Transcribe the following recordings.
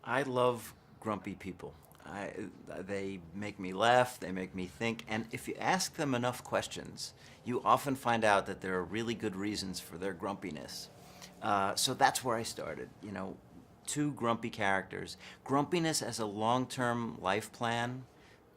I love grumpy people. I, they make me laugh, they make me think, and if you ask them enough questions, you often find out that there are really good reasons for their grumpiness. So that's where I started. Two grumpy characters. Grumpiness as a long-term life plan,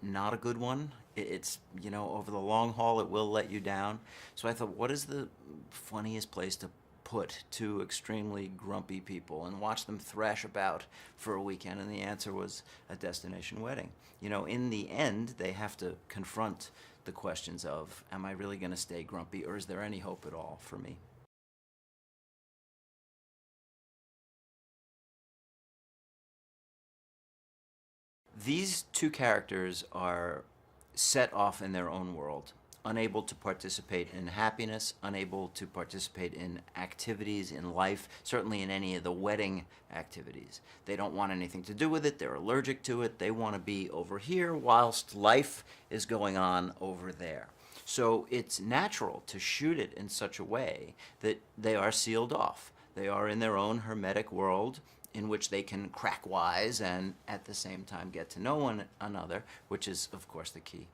not a good one. It's, over the long haul, it will let you down. So I thought, what is the funniest place to put two extremely grumpy people and watch them thrash about for a weekend? And the answer was a destination wedding. In the end, they have to confront the questions of, am I really going to stay grumpy, or is there any hope at all for me? These two characters are set off in their own world, unable to participate in happiness, unable to participate in activities in life, certainly in any of the wedding activities. They don't want anything to do with it, they're allergic to it, they want to be over here whilst life is going on over there. So it's natural to shoot it in such a way that they are sealed off. They are in their own hermetic world in which they can crack wise and at the same time get to know one another, which is, of course, the key.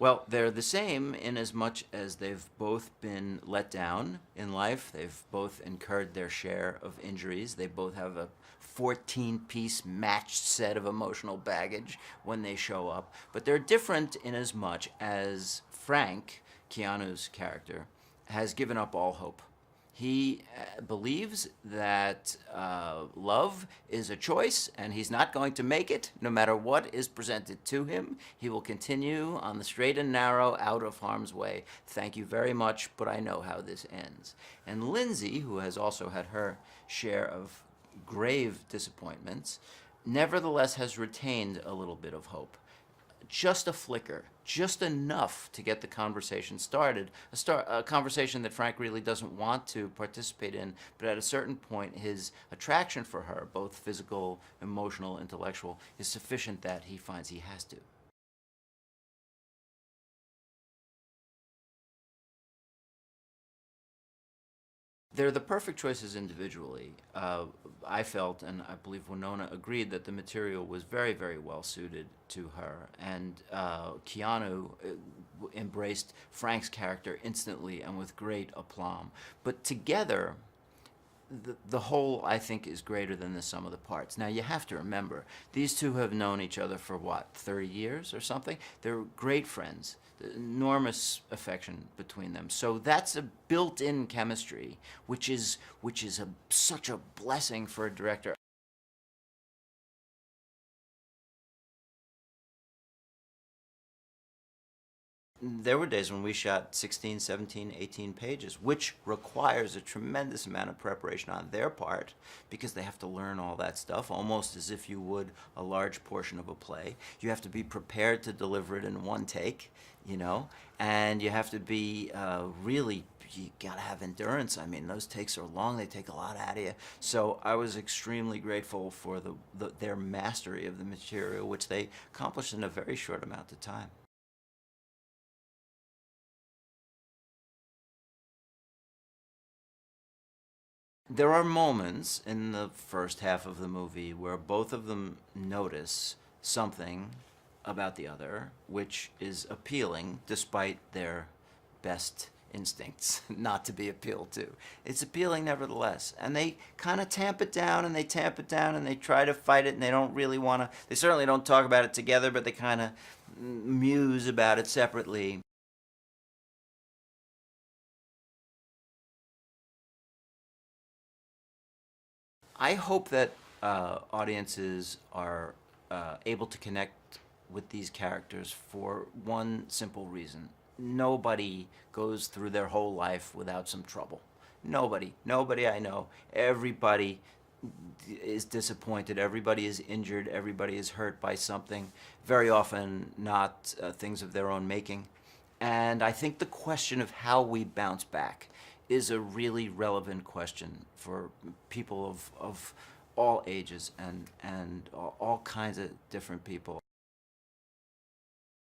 Well, they're the same in as much as they've both been let down in life. They've both incurred their share of injuries. They both have a 14-piece matched set of emotional baggage when they show up. But they're different in as much as Frank, Keanu's character, has given up all hope. He believes that love is a choice and he's not going to make it no matter what is presented to him. He will continue on the straight and narrow, out of harm's way. Thank you very much, but I know how this ends. And Lindsay, who has also had her share of grave disappointments, nevertheless has retained a little bit of hope. Just a flicker, just enough to get the conversation started, a conversation that Frank really doesn't want to participate in, but at a certain point his attraction for her, both physical, emotional, intellectual, is sufficient that he finds he has to. They're the perfect choices individually. I felt, and I believe Winona agreed, that the material was very, very well suited to her. And Keanu embraced Frank's character instantly and with great aplomb. But together, the whole, I think, is greater than the sum of the parts. Now, you have to remember, these two have known each other for what, 30 years or something? They're great friends, enormous affection between them. So that's a built-in chemistry, which is such a blessing for a director. There were days when we shot 16, 17, 18 pages, which requires a tremendous amount of preparation on their part because they have to learn all that stuff almost as if you would a large portion of a play. You have to be prepared to deliver it in one take, and you have to be really, you gotta have endurance. I mean, those takes are long, they take a lot out of you. So I was extremely grateful for their mastery of the material, which they accomplished in a very short amount of time. There are moments in the first half of the movie where both of them notice something about the other which is appealing despite their best instincts not to be appealed to. It's appealing nevertheless. And they kind of tamp it down and they tamp it down and they try to fight it and they don't really want to, they certainly don't talk about it together, but they kind of muse about it separately. I hope that audiences are able to connect with these characters for one simple reason. Nobody goes through their whole life without some trouble. Nobody I know. Everybody is disappointed, everybody is injured, everybody is hurt by something, very often not things of their own making. And I think the question of how we bounce back is a really relevant question for people of all ages and all kinds of different people.